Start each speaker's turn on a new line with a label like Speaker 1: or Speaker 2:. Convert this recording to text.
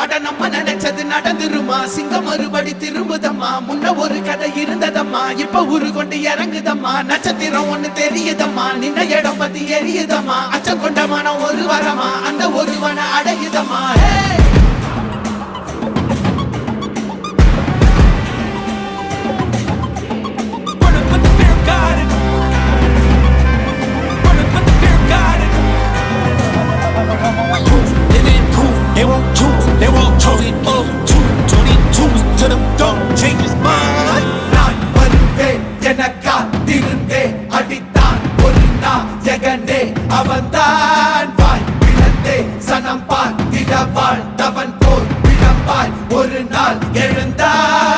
Speaker 1: அட நம்ம நினைச்சது நடந்துருமா சிங்கம் மறுபடி திரும்புதம்மா முன்ன ஒரு கதை இருந்ததம்மா இப்ப உரு கொண்டு இறங்குதம்மா நட்சத்திரம் ஒண்ணு தெரியுதம்மா நின்ன இடம் பத்தி எரியுதம்மா அச்சம் கொண்ட மனம் ஒரு வரமா அந்த ஒருவனை அடையுதம்மா
Speaker 2: They won't choose, they won't choose it up. 222 to the door, change his mind.
Speaker 1: நான் வருவேன் எனக்கால் திருந்தே அடித்தான் ஒரு நாயகனே அவன்தான் வாய் பிளந்தே சனம் பார்த்திட வாழ்ந்தவன் போல் விளம்பாய் ஒரு நாள் எழுந்தான்